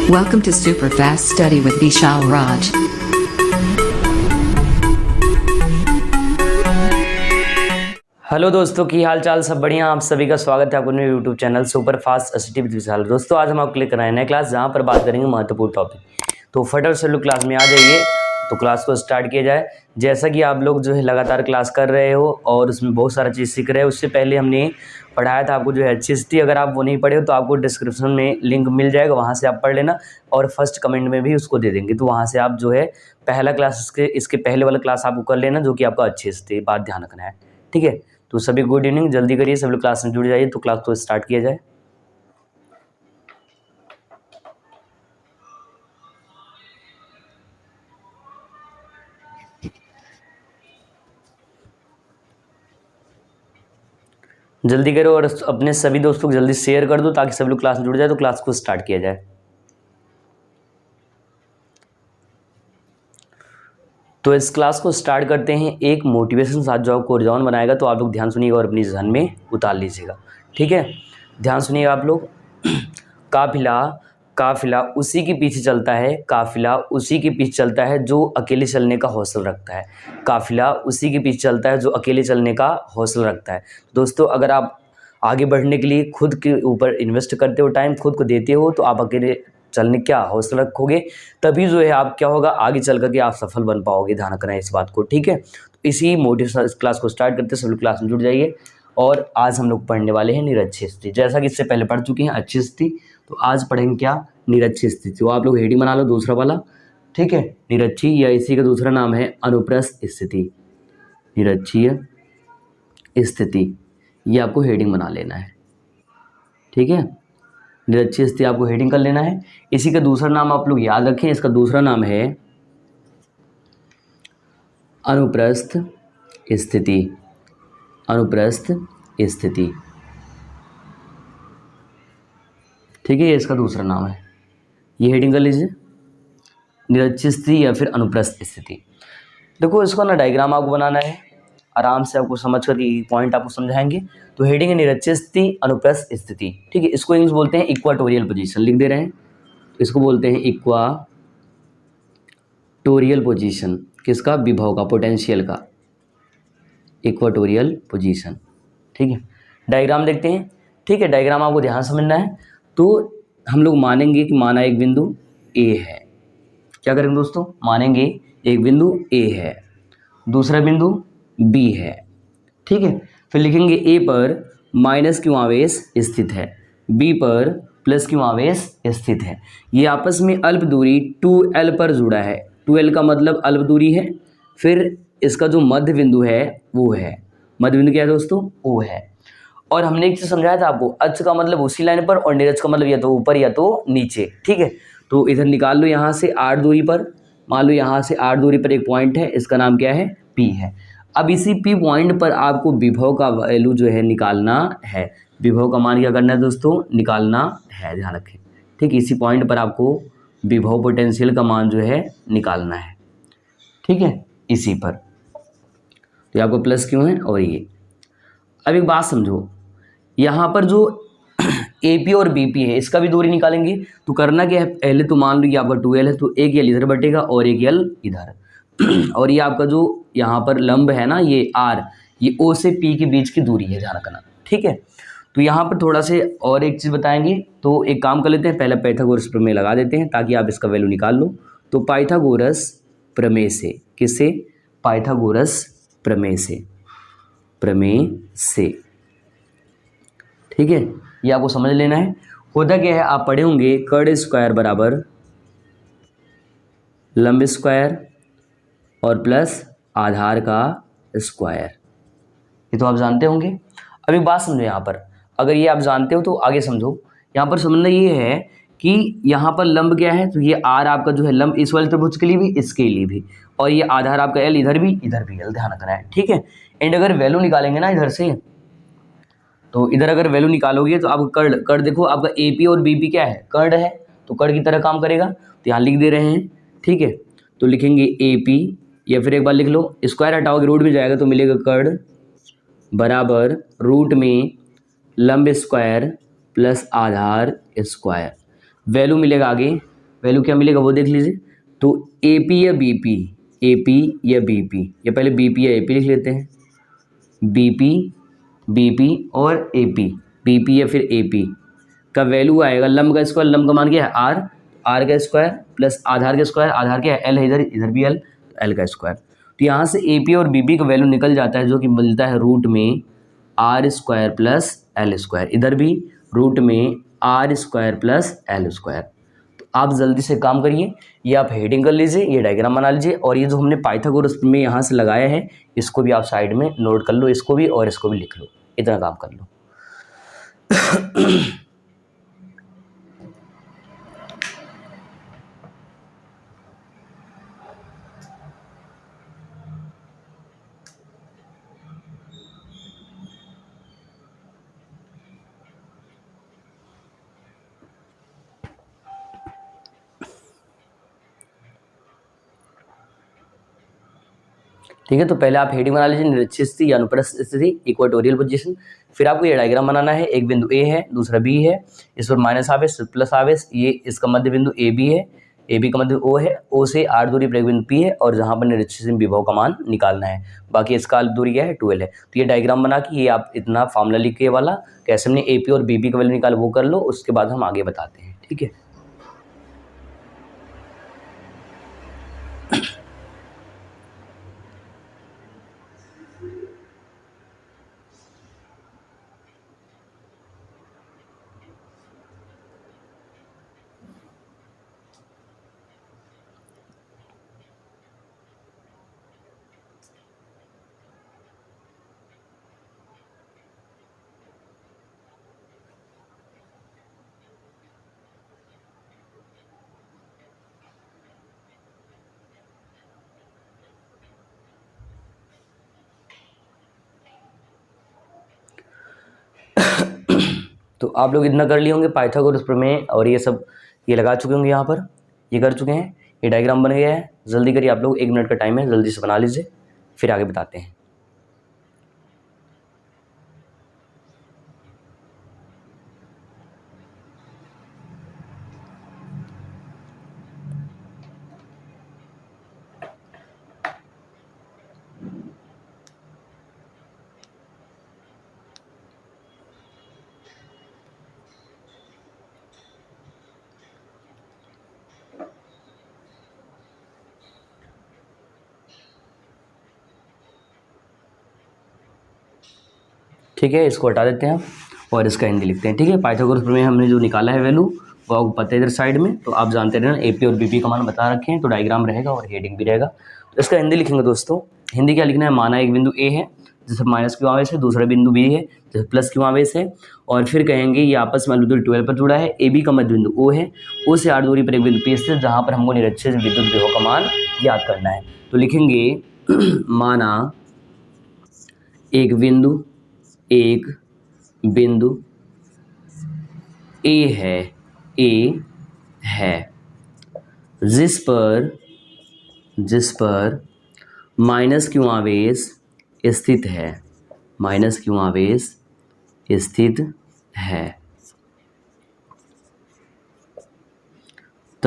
Welcome to Superfast Study with Vishal Raj. Hello दोस्तों, की हाल चाल सब बढ़िया। आप सभी का स्वागत है अपने YouTube channel super fast study with Vishal. दोस्तों आज हम आपको लेकर आए नए क्लास जहां पर बात करेंगे महत्वपूर्ण टॉपिक। तो फटाफट से लोग क्लास में आ जाइए, तो क्लास को स्टार्ट किया जाए। जैसा कि आप लोग जो है लगातार क्लास कर रहे हो और उसमें बहुत सारा चीज़ सीख रहे हो। उससे पहले हमने पढ़ाया था आपको जो है HST। अगर आप वो नहीं पढ़े हो तो आपको डिस्क्रिप्शन में लिंक मिल जाएगा, वहाँ से आप पढ़ लेना और फर्स्ट कमेंट में भी उसको दे देंगे। तो वहाँ से आप जो है पहला क्लास इसके पहले वाला क्लास आपको कर लेना, जो कि आपका HST। बात ध्यान रखना है, ठीक है। तो सभी गुड इवनिंग, जल्दी करिए, सभी लोग क्लास में जुड़ जाइए। तो क्लास को स्टार्ट किया जाए। जल्दी करो और अपने सभी दोस्तों को जल्दी शेयर कर दो ताकि सभी लोग क्लास में जुड़ जाए। तो क्लास को स्टार्ट किया जाए। तो इस क्लास को स्टार्ट करते हैं एक मोटिवेशन साथ जो आपको ऊर्जावान बनाएगा। तो आप लोग ध्यान सुनिएगा और अपनी जहन में उतार लीजिएगा, ठीक है। ध्यान सुनिएगा आप लोग। काफिला काफिला उसी के पीछे चलता है, काफिला उसी के पीछे चलता है जो अकेले चलने का हौसला रखता है। काफिला उसी के पीछे चलता है जो अकेले चलने का हौसला रखता है। दोस्तों अगर आप आगे बढ़ने के लिए खुद के ऊपर इन्वेस्ट करते हो, टाइम खुद को देते हो, तो आप अकेले चलने क्या हौसला रखोगे, तभी जो है आप क्या होगा आगे चल करके आप सफल बन पाओगे। ध्यान रखना है इस बात को, ठीक है। तो इसी मोटिवेशन इस क्लास को स्टार्ट करते हैं, सब लोग क्लास में जुड़ जाइए। और आज हम लोग पढ़ने वाले हैं निरक्षी स्थिति। जैसा कि इससे पहले पढ़ चुके हैं अच्छी स्थिति, तो आज पढ़ेंगे क्या, निरक्षी स्थिति। तो आप लोग हेडिंग बना लो दूसरा वाला, ठीक है। निरक्षी या इसी का दूसरा नाम है अनुप्रस्थ स्थिति। निरक्षीय स्थिति, ये आपको हेडिंग बना लेना है, ठीक है। निरक्षीय स्थिति आपको हेडिंग कर लेना है। इसी का दूसरा नाम आप लोग याद रखें, इसका दूसरा नाम है अनुप्रस्थ स्थिति। अनुप्रस्थ स्थिति, ठीक है, ये इसका दूसरा नाम है। ये हेडिंग कर लीजिए, निरक्षीय स्थिति या फिर अनुप्रस्थ स्थिति। देखो इसको ना डायग्राम आपको बनाना है, आराम से आपको समझ कर पॉइंट आपको समझाएंगे। तो हेडिंग है निरक्षीय स्थिति, अनुप्रस्थ स्थिति, ठीक है। इसको इंग्लिश बोलते हैं इक्वाटोरियल पोजीशन, लिख दे रहे हैं। इसको बोलते हैं इक्वाटोरियल पोजीशन। किसका, विभव का, पोटेंशियल का, इक्वाटोरियल पोजीशन, ठीक है। डायग्राम देखते हैं, ठीक है। डायग्राम आपको ध्यान समझना है। तो हम लोग मानेंगे कि माना एक बिंदु ए है। क्या करेंगे दोस्तों, मानेंगे एक बिंदु ए है, दूसरा बिंदु बी है, ठीक है। फिर लिखेंगे ए पर माइनस क्यू आवेश स्थित है, बी पर प्लस क्यू आवेश स्थित है। ये आपस में अल्प दूरी 2L पर जुड़ा है। 2L का मतलब अल्प दूरी है। फिर इसका जो मध्य बिंदु है वो है, मध्य बिंदु क्या है दोस्तों, O है। और हमने एक चीज़ समझाया था आपको, अक्ष का मतलब उसी लाइन पर और निरक्ष का मतलब या तो ऊपर या तो नीचे, ठीक है। तो इधर निकाल लो, यहाँ से 8 दूरी पर, मान लो यहाँ से 8 दूरी पर एक पॉइंट है, इसका नाम क्या है, P है। अब इसी P पॉइंट पर आपको विभव का वैल्यू जो है निकालना है। विभव का मान क्या करना है दोस्तों, निकालना है, ध्यान रखें, ठीक। इसी पॉइंट पर आपको विभव पोटेंशियल का मान जो है निकालना है, ठीक है, इसी पर। तो आपको प्लस क्यों है और ये। अब एक बात समझो, यहाँ पर जो AP और BP है इसका भी दूरी निकालेंगे। तो करना क्या है, पहले तो मान लो कि आपका 2L है, तो एक L इधर बटेगा और एक L इधर। और ये आपका जो यहाँ पर लंब है ना, ये R, ये O से P के बीच की दूरी है, ध्यान रखना, ठीक है। तो यहाँ पर थोड़ा से और एक चीज़ बताएंगे। तो एक काम कर लेते हैं, पहले पाइथागोरस प्रमेय लगा देते हैं ताकि आप इसका वैल्यू निकाल लो। तो पाइथागोरस प्रमेय से, किससे, पाइथागोरस प्रमेय से, प्रमेय से, ठीक है। ये आपको समझ लेना है। होता क्या है, आप पढ़े होंगे कर्ण स्क्वायर बराबर लंब स्क्वायर और प्लस आधार का स्क्वायर, ये तो आप जानते होंगे। अब एक बात समझो, यहाँ पर अगर ये आप जानते हो तो आगे समझो। यहाँ पर समझना ये है कि यहाँ पर लंब क्या है, तो ये R आपका जो है लंब इस वाले त्रिभुज के लिए भी, इसके लिए भी, और ये आधार आपका L इधर भी L, ध्यान रखना है, ठीक है। एंड अगर वैल्यू निकालेंगे ना इधर से, तो इधर अगर वैल्यू निकालोगे तो आप कर्ण देखो, आपका AP और BP क्या है, कर्ण है, तो कर्ण की तरह काम करेगा। तो यहाँ लिख दे रहे हैं, ठीक है। तो लिखेंगे AP, या फिर एक बार लिख लो, स्क्वायर हटाओगे रूट में जाएगा तो मिलेगा कर्ण बराबर रूट में लंब स्क्वायर प्लस आधार स्क्वायर। वैल्यू मिलेगा आगे वैल्यू क्या मिलेगा वो देख लीजिए। तो ए पी या बी पी, ए पी या बी पी, या पहले बी पी या ए पी लिख लेते हैं, बी पी और ए पी या फिर ए पी का वैल्यू आएगा लंब का स्क्वायर, लंब का मान क्या है आर, आर का स्क्वायर प्लस आधार का स्क्वायर, आधार क्या है एल है, इधर इधर भी एल, तो एल का स्क्वायर। तो यहाँ से ए पी और बी पी का वैल्यू निकल जाता है जो कि मिलता है रूट में R square plus L square, इधर भी रूट में R square plus L square. तो आप जल्दी से काम करिए, ये आप हेडिंग कर लीजिए, ये डायग्राम बना लीजिए, और ये जो हमने पाइथागोरस में यहाँ से लगाया है इसको भी आप साइड में नोट कर लो, इसको भी और इसको भी लिख लो, इतना काम कर लो। ठीक है, तो पहले आप हेडिंग बना लीजिए, निरक्षित स्थिति या अनुप्रस्थ स्थिति, इक्वेटोरियल पोजीशन। फिर आपको ये डायग्राम बनाना है, एक बिंदु ए है, दूसरा बी है, इस पर माइनस आवेश प्लस आवेश, ये इसका मध्य बिंदु ए बी है, ए बी का मध्य ओ है, ओ से 8 दूरी पर एक बिंदु पी है, और जहाँ पर निरक्षित विभव का मान निकालना है, बाकी इसका दूरी क्या है 12 है। तो ये डायग्राम बना के ये आप इतना फार्मूला लिख के वाला कैसे हमने ए पी और बी पी का वैल्यू निकाल वो कर लो, उसके बाद हम आगे बताते हैं। ठीक है, तो आप लोग इतना कर लिए होंगे पाइथागोरस प्रमेय और ये सब ये लगा चुके होंगे, यहाँ पर ये कर चुके हैं, ये डायग्राम बन गया है। जल्दी करिए आप लोग, 1 मिनट का टाइम है, जल्दी से बना लीजिए, फिर आगे बताते हैं। ठीक है, इसको हटा देते हैं हम और इसका हिंदी लिखते हैं। ठीक है, पाइथागोरस प्रमेय हमने जो निकाला है वैल्यू वो आपको पता है इधर साइड में, तो आप जानते रहना ए पी और बी पी का मान बता रखे हैं, तो डायग्राम रहेगा और हेडिंग भी रहेगा। तो इसका हिंदी लिखेंगे दोस्तों, हिंदी क्या लिखना है, माना एक बिंदु ए है जैसे माइनस क्यू आवेश है, दूसरा बिंदु बी है जैसे प्लस क्यू आवेश है, और फिर कहेंगे ये आपस में दूरी 12 पर जुड़ा है, ए बी का मध्य बिंदु ओ है, ओ से 8 दूरी पर एक बिंदु पी स्थित जहाँ पर हमको निरक्षित विद्युत विभव का मान याद करना है। तो लिखेंगे माना एक बिंदु ए है जिस पर माइनस क्यू आवेश स्थित है,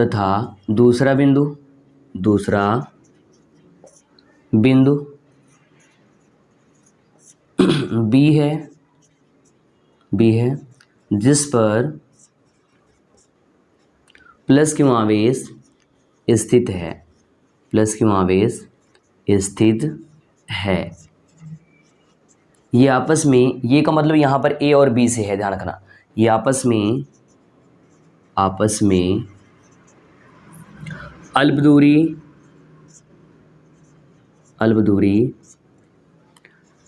तथा दूसरा बिंदु बी है जिस पर प्लस क्यू आवेश स्थित है। ये आपस में, ये का मतलब यहाँ पर ए और बी से है, ध्यान रखना, ये आपस में अल्प दूरी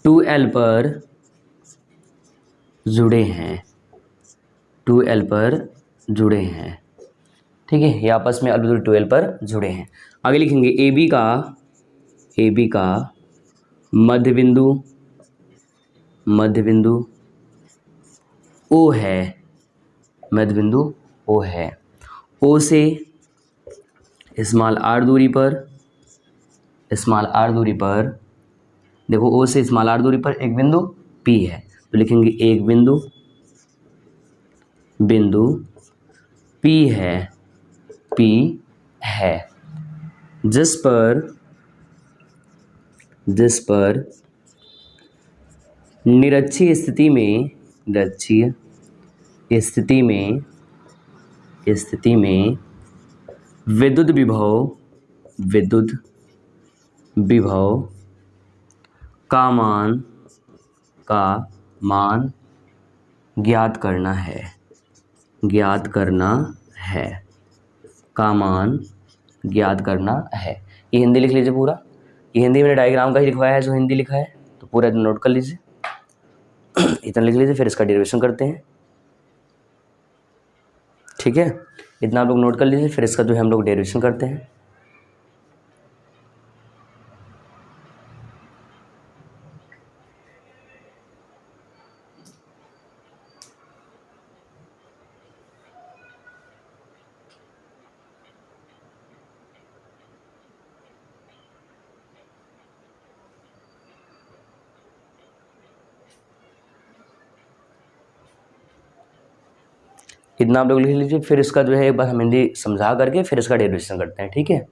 2l पर जुड़े हैं। ठीक है, ये आपस में अल्प दूरी 2l पर जुड़े हैं। आगे लिखेंगे ए बी का मध्य बिंदु ओ है, ओ से स्मॉल आर दूरी पर देखो, ओ से स्मॉल आर दूरी पर एक बिंदु P है, तो लिखेंगे एक बिंदु P है P है, जिस पर निरक्षीय स्थिति में विद्युत विभव का मान ज्ञात करना है। ये हिंदी लिख लीजिए पूरा। ये हिंदी मैंने डायग्राम का ही लिखवाया है, जो हिंदी लिखा है, तो पूरा नोट कर लीजिए। इतना लिख लीजिए, फिर इसका डेरिवेशन करते हैं। ठीक है, इतना आप लोग नोट कर लीजिए, फिर इसका जो है हम लोग डेरिवेशन करते हैं। इतना आप लोग लिख लीजिए, फिर इसका जो है एक बार हम हिंदी समझा करके फिर इसका डेरिवेशन करते हैं। ठीक है,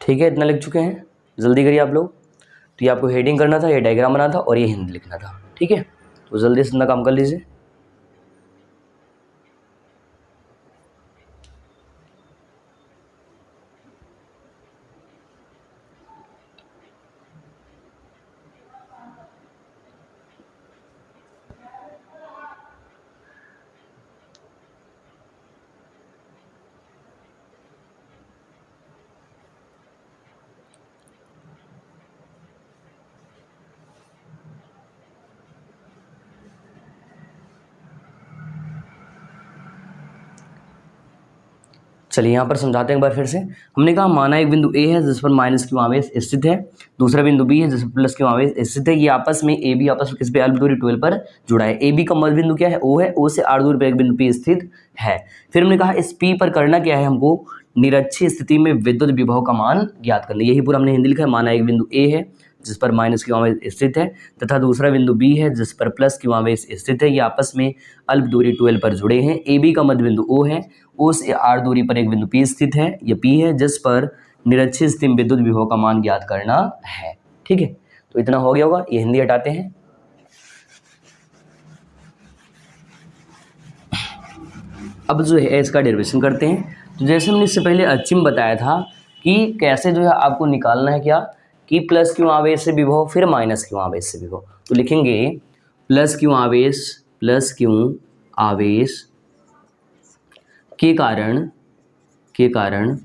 ठीक है, इतना लिख चुके हैं। जल्दी करिए आप लोग। तो ये आपको हेडिंग करना था, ये डायग्राम बनाना था और ये हिंदी लिखना था। ठीक है, तो जल्दी से इतना काम कर लीजिए। चलिए यहाँ पर समझाते हैं एक बार फिर से। हमने कहा माना एक बिंदु ए है जिस पर माइनस क्यू आवेश स्थित है, दूसरा बिंदु बी है जिस पर प्लस क्यू आवेश स्थित है। ये आपस में ए बी आपस में किस पे, अल्प दूरी 12 पर जुड़ा है। ए बी का मध्य बिंदु क्या है, ओ है। ओ से 8 दूरी पर एक बिंदु पी स्थित है। फिर हमने कहा इस पी पर करना क्या है, हमको निरक्षीय स्थिति में विद्युत विभव का मान ज्ञात करना। यही पूरा हमने हिंदी लिखा है। माना एक बिंदु ए है जिस पर माइनस क्यू आवेश स्थित है तथा दूसरा बिंदु बी है जिस पर प्लस क्यू आवेश स्थित है। ये आपस में अल्प दूरी 12 पर जुड़े हैं। ए बी का मध्य बिंदु ओ है। ओ से 8 दूरी पर एक बिंदु पी स्थित है, ये पी है, जिस पर निरक्षीय स्थिति में विद्युत विभव का मान ज्ञात करना है। ठीक है, तो इतना हो गया होगा। ये हिंदी हटाते हैं। अब जो है इसका डेरिवेशन करते हैं। तो जैसे हमने इससे पहले अचिम बताया था कि कैसे जो है आपको निकालना है क्या, कि प्लस क्यू आवेश से विभव फिर माइनस क्यू आवेश से विभव। तो लिखेंगे प्लस क्यू आवेश के कारण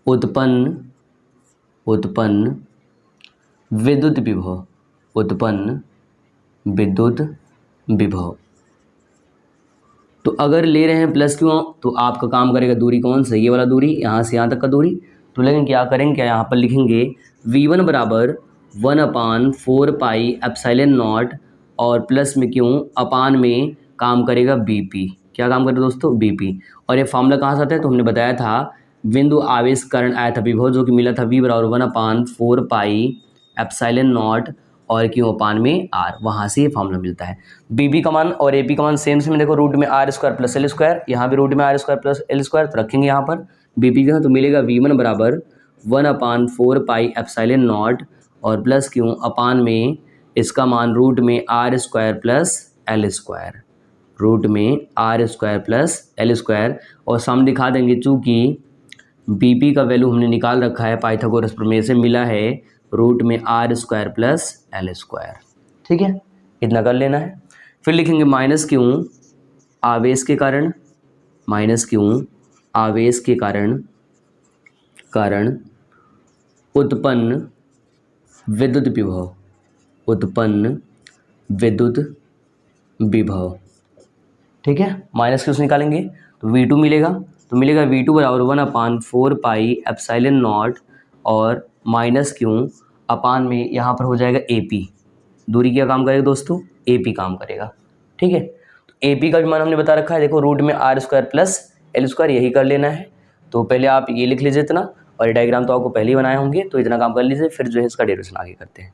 उत्पन्न विद्युत विभव। तो अगर ले रहे हैं प्लस क्यू, तो आपका काम करेगा दूरी कौन सा, ये वाला दूरी, यहाँ से यहाँ तक का दूरी। तो लेकिन क्या करेंगे, क्या यहाँ पर लिखेंगे V1 बराबर 1/4 पाई एप्सिलॉन नॉट और प्लस में क्यों अपान में काम करेगा BP। क्या काम करेगा दोस्तों, BP। और ये फॉर्मूला कहाँ से आता है, तो हमने बताया था बिंदु आवेश कारण आया था विभव, जो कि मिला था V बराबर 1/4 पाई एप्सिलॉन नॉट और क्यों अपान में R, वहाँ से ये फॉर्मूला मिलता है। BP का मान और AP का मान सेम सेम, देखो रूट में R square plus L square, यहाँ भी रूट में R square plus L square, तो रखेंगे यहाँ पर BP का, तो मिलेगा V1 बराबर 1/4 पाई एप्सिलॉन नॉट और प्लस क्यों अपान में इसका मान रूट में R square plus L square. Root में R square plus L square, और सामने दिखा देंगे चूँकि बीपी का वैल्यू हमने निकाल रखा है पाइथागोरस प्रमेय से, मिला है रूट में R square plus L square. ठीक है, इतना कर लेना है। फिर लिखेंगे माइनस क्यों आवेश के कारण, माइनस क्यों आवेश के कारण उत्पन्न विद्युत विभव, उत्पन्न विद्युत विभव। ठीक है, माइनस क्यों से निकालेंगे तो V2 मिलेगा, तो मिलेगा V2 बराबर 1/4 पाई एप्सिलॉन नॉट, और माइनस क्यों अपान में यहाँ पर हो जाएगा AP, दूरी क्या काम करेगा दोस्तों, AP काम करेगा। ठीक है, तो AP का भी मान हमने बता रखा है, देखो रूट में R square plus L square, यही कर लेना है। तो पहले आप ये लिख लीजिए इतना, और ये डायग्राम तो आपको पहले ही बनाए होंगे, तो इतना काम कर लीजिए, फिर जो है इसका डेरिवेशन आगे करते हैं।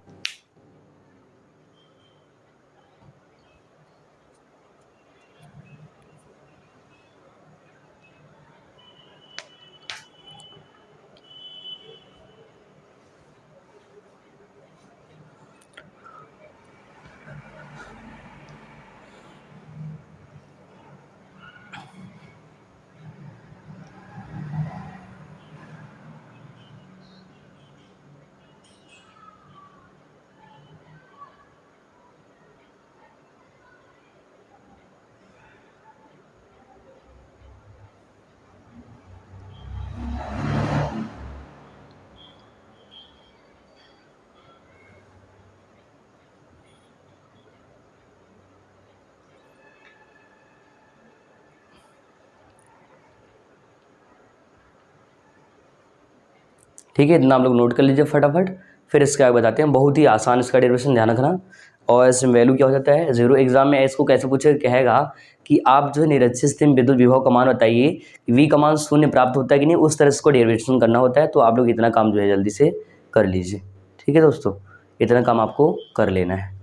ठीक है, इतना आप लोग नोट कर लीजिए फटाफट, फिर इसके आगे बताते हैं। बहुत ही आसान इसका डेरिवेशन, ध्यान रखना। और इसमें वैल्यू क्या हो जाता है, जीरो। एग्जाम में इसको कैसे पूछे, कहेगा कि आप जो है निरक्षित स्थिति में विद्युत विभव का मान बताइए, V का मान शून्य प्राप्त होता है कि नहीं, उस तरह से इसको डेरिवेशन करना होता है। तो आप लोग इतना काम जो है जल्दी से कर लीजिए। ठीक है दोस्तों, इतना काम आपको कर लेना है।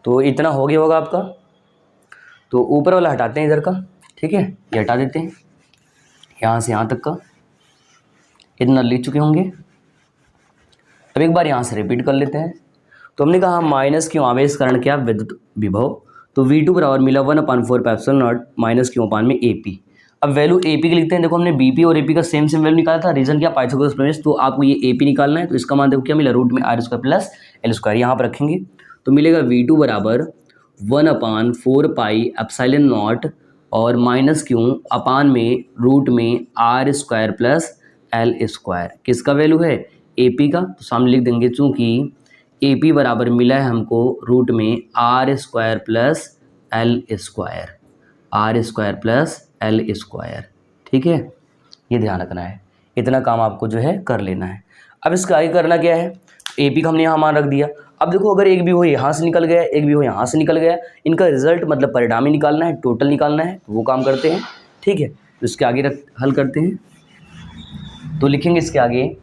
तो इतना हो गया होगा आपका। तो ऊपर वाला हटाते हैं इधर का, ठीक है, ये हटा देते हैं, यहाँ से यहाँ तक का इतना लिख चुके होंगे। अब एक बार यहाँ से रिपीट कर लेते हैं। तो हमने कहा माइनस क्यों आवेश कारण क्या विद्युत विभव, तो V2 बराबर मिला 1/4 एप्सिलॉन नॉट माइनस क्यों अपान में AP। अब वैल्यू AP की लिखते हैं। देखो हमने BP और AP का सेम वैल्यू निकाला था, रीजन क्या, पाइथागोरस प्रमेय। तो आपको ये AP निकालना है। तो इसका मान देखो क्या मिला, रूट में R square plus L square, यहाँ पर रखेंगे तो मिलेगा V2 बराबर 1/4 पाई एप्सिलॉन नॉट और माइनस क्यों अपान में रूट में R square plus L square. किसका वैल्यू है, AP का। तो सामने लिख देंगे, चूँकि AP बराबर मिला है हमको रूट में R square plus L square, R square plus L square. ठीक है, ये ध्यान रखना है। इतना काम आपको जो है कर लेना है। अब इसका आगे करना क्या है, AP का हमने यहाँ मान रख दिया। अब देखो अगर एक भी हो यहाँ से निकल गया, एक भी हो यहाँ से निकल गया, इनका रिजल्ट मतलब परिणाम ही निकालना है, टोटल निकालना है, वो काम करते हैं। ठीक है, तो इसके आगे हल करते हैं। तो लिखेंगे इसके आगे,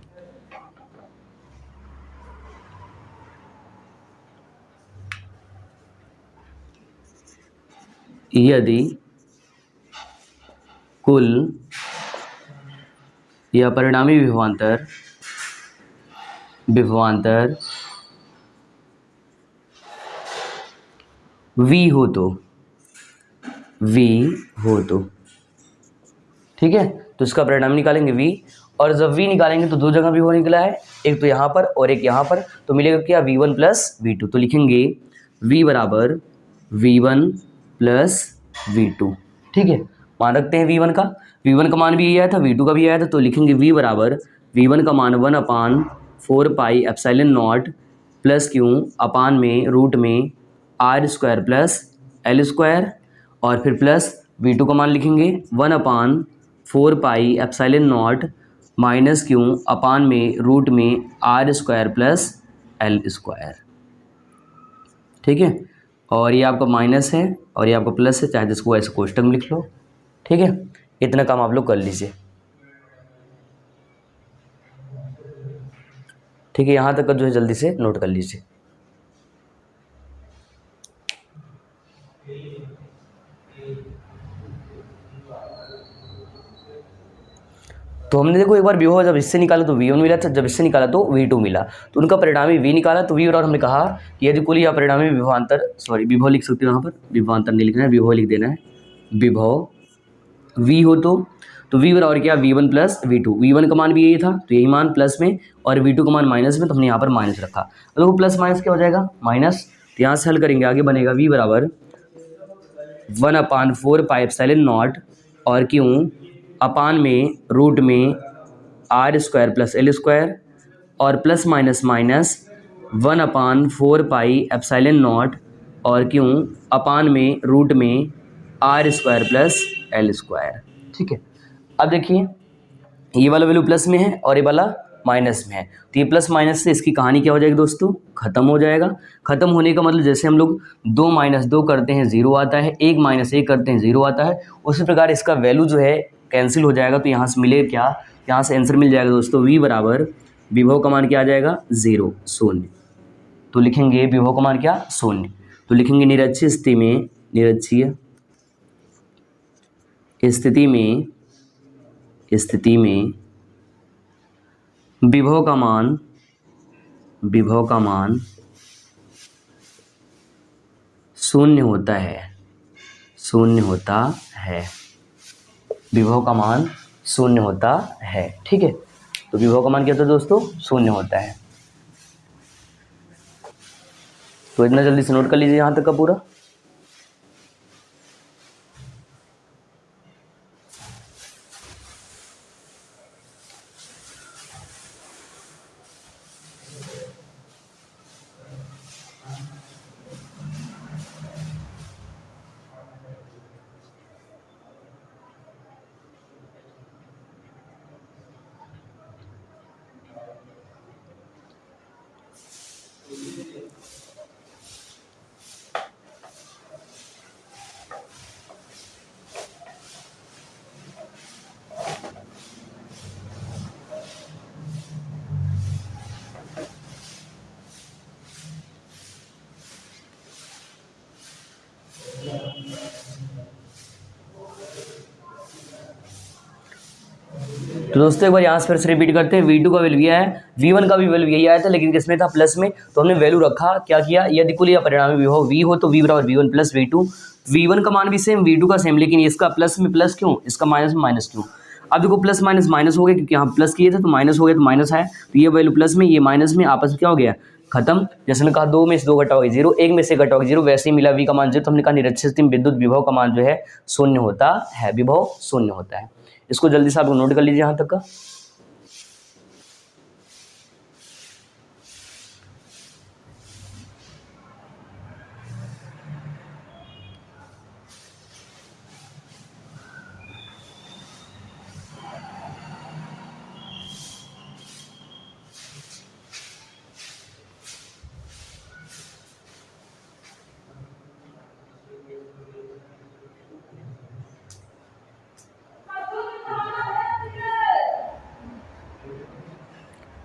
यदि कुल या परिणामी विभवांतर V हो तो ठीक है, तो इसका परिणाम निकालेंगे V। और जब V निकालेंगे तो दो जगह V हो निकला है, एक तो यहाँ पर और एक यहाँ पर, तो मिलेगा क्या, V1 प्लस V2। तो लिखेंगे V बराबर V1 प्लस V2। ठीक है, मान रखते हैं V1 का। V1 का मान भी ये आया था, V2 का भी आया था, तो लिखेंगे V बराबर V1 का मान 1/4πε0 प्लस क्यू अपान में रूट में R² प्लस L², और फिर प्लस V2 का मान लिखेंगे 1/4πε0 माइनस क्यू अपान में रूट में R² प्लस L²। ठीक है, और ये आपका माइनस है और ये आपका प्लस है, चाहे जिसको ऐसे कोष्टक में लिख लो। ठीक है, इतना काम आप लोग कर लीजिए। ठीक है, यहाँ तक का जो है जल्दी से नोट कर लीजिए। तो हमने देखो एक बार विभव जब इससे निकाला तो V1 मिला था, जब इससे निकाला तो V2 मिला, तो उनका परिणामी V निकाला तो V, और हमने कहा कि यदि कुल या परिणामी विभवांतर, सॉरी विभव लिख सकते हो यहाँ पर, विभवांतर नहीं लिखना है, विभव लिख देना है। विभव V हो तो V बराबर क्या, V1 प्लस V2। V1 का मान भी यही था तो यही मान प्लस में, और V2 का मान माइनस में, तो हमने यहाँ पर माइनस रखा। तो देखो प्लस माइनस क्या हो जाएगा, माइनस। तो यहाँ से हल करेंगे, आगे बनेगा V बराबर 1/4πε0 और क्यों अपान में रूट में R² प्लस L², और प्लस माइनस माइनस 1/4πε0 और क्यों अपान में रूट में R² प्लस L²। ठीक है, अब देखिए ये वाला वैल्यू प्लस में है और ये वाला माइनस में है, तो ये प्लस माइनस से इसकी कहानी क्या हो जाएगी दोस्तों, खत्म हो जाएगा। खत्म होने का मतलब जैसे हम लोग 2 - 2 करते हैं 0 आता है, 1 - 1 करते हैं 0 आता है, उसी प्रकार इसका वैल्यू जो है कैंसिल हो जाएगा। तो यहाँ से मिलेगा क्या, यहाँ से आंसर मिल जाएगा दोस्तों V बराबर विभव का मान क्या आ जाएगा, 0 0। तो लिखेंगे विभव का मान क्या, 0। तो लिखेंगे निरक्षीय स्थिति में, निरक्षीय स्थिति में विभव का मान 0 होता है, 0 होता है, विभव का मान 0 होता है। ठीक है, तो विभव का मान क्या होता है दोस्तों, 0 होता है। तो इतना जल्दी से नोट कर लीजिए यहाँ तक का पूरा। तो दोस्तों एक बार यहाँ से फिर से रिपीट करते हैं। V2 का वैल्यू यह है, V1 का भी वैल्यू यही आया था, लेकिन किसमें था, प्लस में। तो हमने वैल्यू रखा, क्या किया, यदि कुल या परिणामी विभव V हो तो V बराबर V1 प्लस V2। V1 का मान भी सेम, V2 का सेम, लेकिन इसका प्लस में प्लस क्यों, इसका माइनस में माइनस क्यों। अब देखो प्लस माइनस माइनस हो गया, क्योंकि यहाँ प्लस किए थे तो माइनस हो गया, तो माइनस आया, तो ये वैल्यू प्लस में, ये माइनस में, आपस में क्या हो गया, खत्म। जैसे मैंने कहा 2 में से 2 घटा होगा 0, 1 में से घटा होगा 0, वैसे ही मिला V का मान 0। तो हमने कहा निरक्षीय स्थिति में विद्युत विभव का मान जो है 0 होता है, विभव 0 होता है। इसको जल्दी से आप नोट कर लीजिए यहाँ तक का।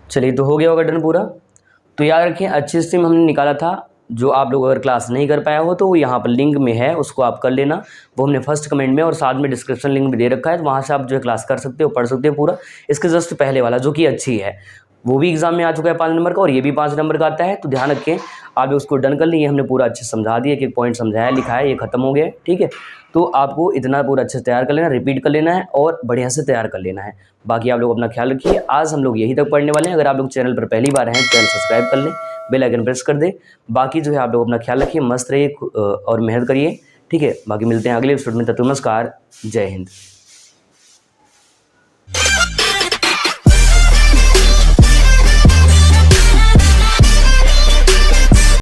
चलिए, तो हो गया होगा डन पूरा। तो याद रखें, अच्छी स्थिति में हमने निकाला था, जो आप लोग अगर क्लास नहीं कर पाया हो तो वो यहाँ पर लिंक में है, उसको आप कर लेना। वो हमने फर्स्ट कमेंट में और साथ में डिस्क्रिप्शन लिंक भी दे रखा है, तो वहाँ से आप जो है क्लास कर सकते हो, पढ़ सकते हो पूरा। इसके जस्ट पहले वाला जो कि अच्छी है, वो भी एग्जाम में आ चुका है 5 नंबर का, और ये भी 5 नंबर का आता है। तो ध्यान रखें, आप उसको डन कर लें। ये हमने पूरा अच्छे से समझा दिया, एक पॉइंट समझाया, लिखा है, ये खत्म हो गया है। ठीक है, तो आपको इतना पूरा अच्छे से तैयार कर लेना, रिपीट कर लेना है और बढ़िया से तैयार कर लेना है। बाकी आप लोग अपना ख्याल रखिए। आज हम लोग यहीं तक पढ़ने वाले हैं। अगर आप लोग चैनल पर पहली बार हैं, चैनल सब्सक्राइब कर लें, बेल आइकन प्रेस कर दें। बाकी जो है आप लोग अपना ख्याल रखिए, मस्त रहिए और मेहनत करिए। ठीक है, बाकी मिलते हैं अगले एपिसोड में। तब तक नमस्कार, जय हिंद।